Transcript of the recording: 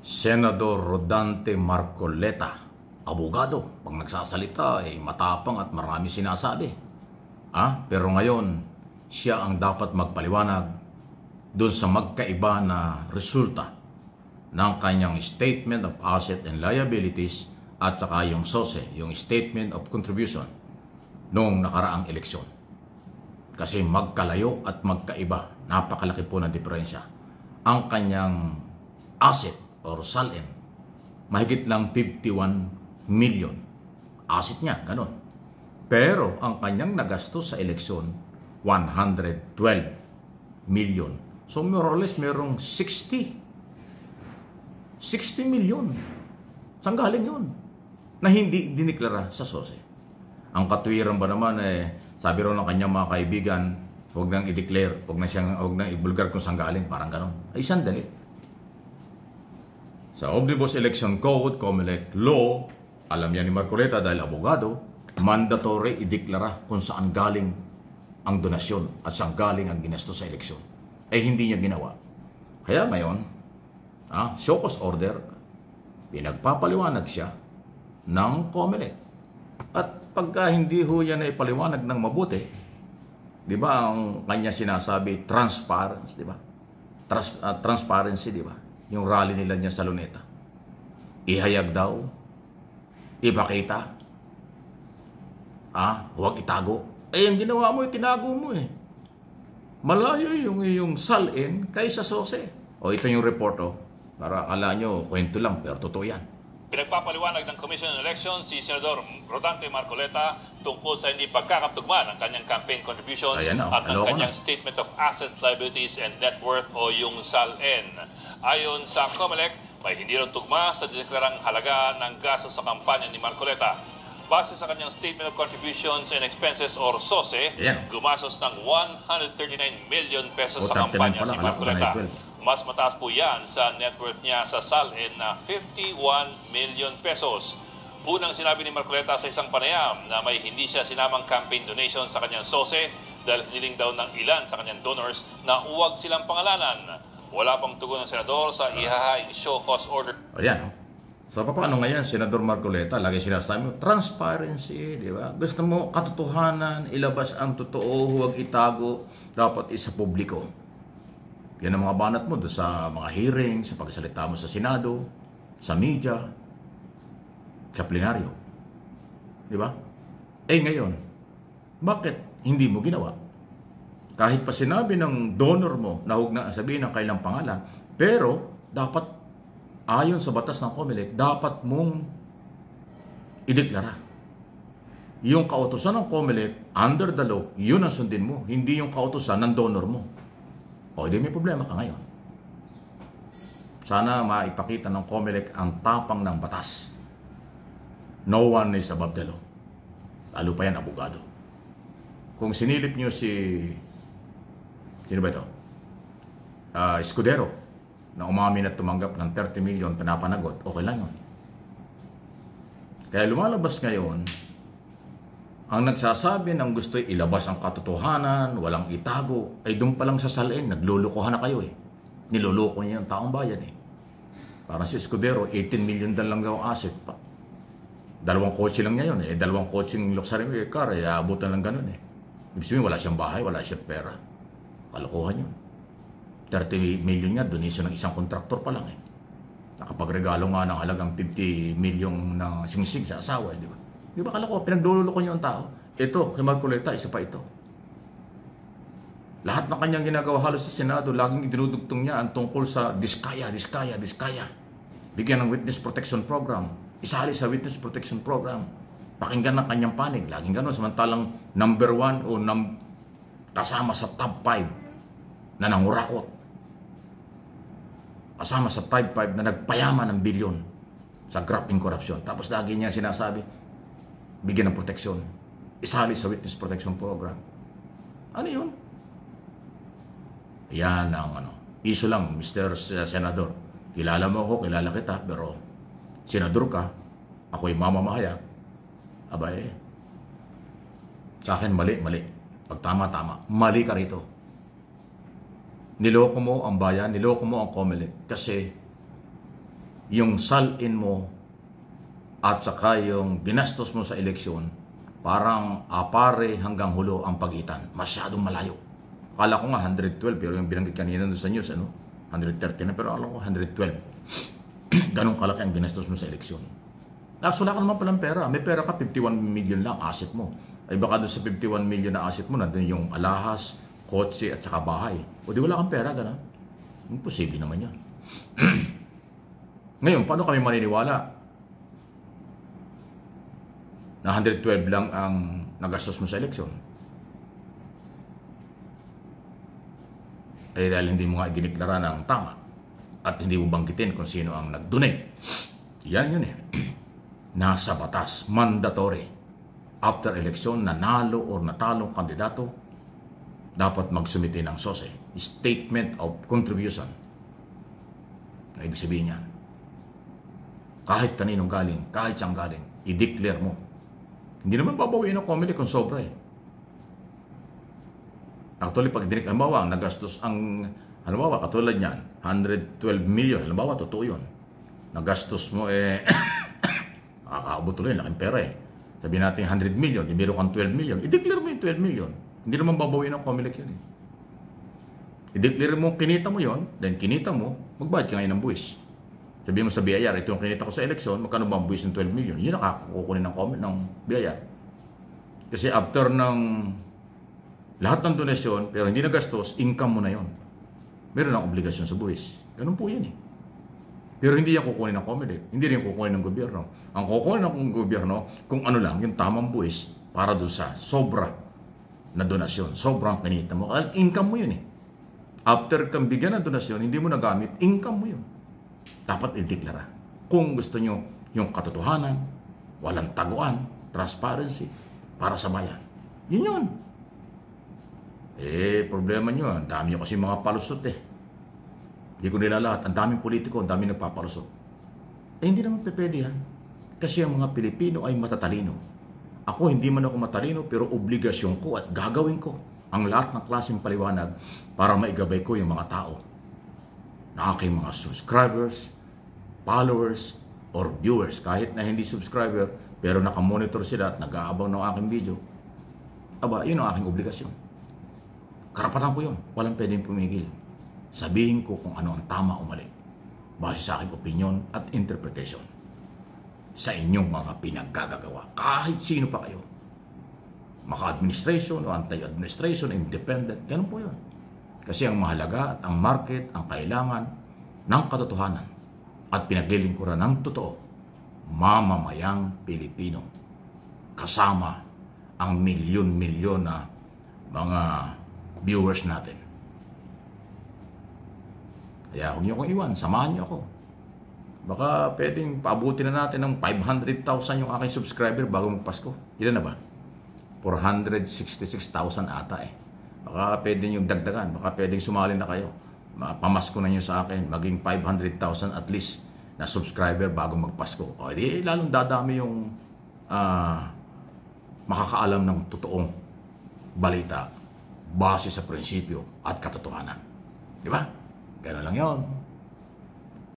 Senador Rodante Marcoleta, abogado, pag nagsasalita ay matapang at marami sinasabi. Pero ngayon, siya ang dapat magpaliwanag doon sa magkaiba na resulta ng kanyang Statement of Asset and Liabilities at saka yung SOSE, yung Statement of Contribution noong nakaraang eleksyon. Kasi magkalayo at magkaiba, napakalaki po ng diferensya. Ang kanyang asset or SALN, mahigit lang 51 million. Asset niya, ganun. Pero ang kanyang nagastos sa eleksyon, 112 million. So more or less, merong 60 million. Saan galing yun? Na hindi diniklara sa SOSE. Ang katwiran ba naman, sabi rin ng kanyang mga kaibigan, huwag nang i-declare, huwag nang i-bulgar kung saan galing, parang ganun. Ay, sandali. Sa Omnibus Election Code, COMELEC Law, alam niya ni Marcoleta dahil abogado, mandatory i-deklara kung saan galing ang donasyon at saan galing ang ginastos sa eleksyon. Hindi niya ginawa. Kaya ngayon, show cause order, pinagpapaliwanag siya ng COMELEC. At pagka hindi ho yan ay paliwanag ng mabuti, di ba ang kanya sinasabi, transparency, di ba? Transparency, di ba? Yung rally nila niya sa Luneta. Ihayag daw, ipakita, huwag itago. Ang ginawa mo, tinago mo Malayo yung iyong SALN kaysa SOSE. Ito yung reporto. Para akala nyo, kwento lang, pero totoo yan. Pinagpapaliwanag ng Commission on Elections si Senador Rodante Marcoleta tungkol sa hindi pagkakatugma ng kanyang campaign contributions at ng kanyang Statement of Assets, Liabilities, and Net Worth o yung SALN. Ayon sa COMELEC, may hindi rin tugma sa dineklarang halaga ng gasto sa kampanya ni Marcoleta. Base sa kanyang Statement of Contributions and Expenses or SOSE, gumastos ng 139 million pesos sa kampanya si Marcoleta. Mas mataas po yan sa net worth niya sa SALN na 51 million pesos. Unang sinabi ni Marcoleta sa isang panayam na may hindi siya sinamang campaign donation sa kanyang SOSE dahil hiniling daw ng ilan sa kanyang donors na huwag silang pangalanan. Wala pang tugon ng senador sa ihahaing show cause order. So paano ngayon, Senador Marcoleta, lagi sinasabi mo, transparency, di ba? Gusto mo katotohanan, ilabas ang totoo, huwag itago, dapat isa publiko. Yan ang mga banat mo doon sa mga hearing, sa pagsalita mo sa Senado, sa media, sa plenaryo. Di ba? Ngayon, bakit hindi mo ginawa? Kahit pa sinabi ng donor mo na huwag na sabihin ang kailang pangalan, pero dapat, ayon sa batas ng COMELEC, dapat mong ideklara. Yung kautusan ng COMELEC, under the law, yun ang sundin mo, hindi yung kautusan ng donor mo. Hindi may problema ka ngayon. Sana maipakita ng COMELEC ang tapang ng batas. No one is above the law. Lalo pa yan, abogado. Kung sinilip nyo sino ba ito? Escudero, na umamin at tumanggap ng 30 million pinapanagot, okay lang yun. Kaya lumalabas ngayon, ang nagsasabi ng gusto ilabas ang katotohanan, walang itago, ay doon pa lang sa SALN, naglulukohan na kayo Niloloko niya ang taong bayan Parang si Escudero, 18 million lang daw asset pa. Dalawang kotse lang niya yun Dalawang kotseng luxury car, abutan lang ganun Ibig sabihin, wala siyang bahay, wala siyang pera. Kalokohan yun. 30 million niya, donation ng isang kontraktor pa lang Nakapagregalo nga ng halagang 50 million na singsing sa asawa di ba? Di ba kalako, pinagdululoko niyo ang tao. Ito, kay Marcoleta, isa pa ito. Lahat ng kanyang ginagawa halos sa Senado, laging idinudugtong niya ang tungkol sa diskaya. Bigyan ng Witness Protection Program. Isali sa Witness Protection Program. Pakinggan ng kanyang panig. Laging ganun. Samantalang number 1 o kasama sa top 5 na nangurakot. Kasama sa top 5 na nagpayaman ng bilyon sa graft and corruption. Tapos lagi niya sinasabi, bigyan ng proteksyon. Isali sa Witness Protection Program. Ano yun? Yan ang iso lang, Mr. Senador. Kilala mo ako, kilala kita, pero senador ka, ako'y mamamahaya. Sa akin mali. Pag tama, mali ka rito. Niloko mo ang bayan, niloko mo ang COMELEC kasi yung salin mo at saka yung ginastos mo sa eleksyon, parang apare hanggang hulo ang pagitan. Masyadong malayo. Akala ko nga 112, pero yung binanggit kanina doon sa news, 130 na, pero alam ko 112. Ganong kalaki ang ginastos mo sa eleksyon. Wala ka naman palang pera. May pera ka, 51 million lang asset mo. Ay baka doon sa 51 million na asset mo, nandun yung alahas, kotse at saka bahay. O di wala kang pera, gano'n. Imposible naman yan. Ngayon, paano kami maniniwala na 112 lang ang nagastos mo sa eleksyon? Eh dahil hindi mo nga diniklara ng tama at hindi mo banggitin kung sino ang nag-donate. Yan yun eh. Nasa batas, mandatory. After election, nanalo or natalong kandidato, dapat magsumite ng SOSE, Statement of Contribution. Na ibig sabihin yan, kahit kaninong galing, kahit siyang galing, i-declare mo. Hindi naman babawiin ng COMELEC kung sobra eh. Actually, pag halimbawa, nagastos ang, halimbawa, katulad niyan, 112 million, halimbawa, totoo yun. Nagastos mo nakakaabot tuloy, laking pera eh. Sabihin natin 100 million, di meron kang 12 million, i-declare mo yung 12 million. Hindi naman babawiin ng COMELEC yun eh. I-declare mo, kinita mo yun, then kinita mo, magbayad ka ngayon ng buwis. Sabihin mo sa BIR, ito yung kinita ko sa eleksyon, magkano ba ang buwis ng 12 million? Yun nakakakukunin ng COMELEC ng BIR. Kasi after ng lahat ng donasyon, pero hindi nagastos, income mo na yun. Meron ng obligasyon sa buwis. Ganun po yun eh. Pero hindi yan kukunin ng COMELEC, hindi rin kukunin ng gobyerno. Ang kukunin ng gobyerno, kung ano lang, yung tamang buwis para doon sa sobra na donasyon. Sobrang kinita mo. Income mo yun eh. After kang bigyan ng donasyon, hindi mo nagamit, income mo yun. Dapat i-deklara. Kung gusto nyo yung katotohanan, walang taguan, transparency, para sa bayan. Yun yun. Problema nyo, ang dami nyo kasi mga palusot eh. Hindi ko nila lahat. Ang daming politiko, ang daming nagpapalusot. Hindi naman pwede yan. Kasi ang mga Pilipino ay matatalino. Ako, hindi man ako matalino, pero obligasyon ko at gagawin ko ang lahat ng klaseng paliwanag para maigabay ko yung mga tao na aking mga subscribers, followers, or viewers. Kahit na hindi subscriber, pero nakamonitor sila at nag-aabang ng aking video. Aba, yun ang aking obligasyon. Karapatan ko yun. Walang pwedeng pumigil. Sabihin ko kung ano ang tama o mali. Base sa aking opinion at interpretation. Sa inyong mga pinaggagawa. Kahit sino pa kayo. Maka-administration o anti-administration, independent. Ganun po yun. Kasi ang mahalaga at ang market, ang kailangan ng katotohanan at pinaglilingkuran ng totoo, mamamayang Pilipino. Kasama ang milyon-milyon na mga viewers natin. Kaya huwag niyo akong iwan, samahan niyo ako. Baka pwedeng paabutin na natin ng 500,000 yung aking subscriber bago magpasko. Ilan na ba? 466,000 ata eh. Baka pwedeng yung dagdagan, baka pwedeng sumali na kayo. Pamasko na nyo sa akin, maging 500,000 at least na subscriber bago magpasko. O di lalong dadami yung makakaalam ng totoong balita base sa prinsipyo at katotohanan. Di ba? Gano'n lang yun.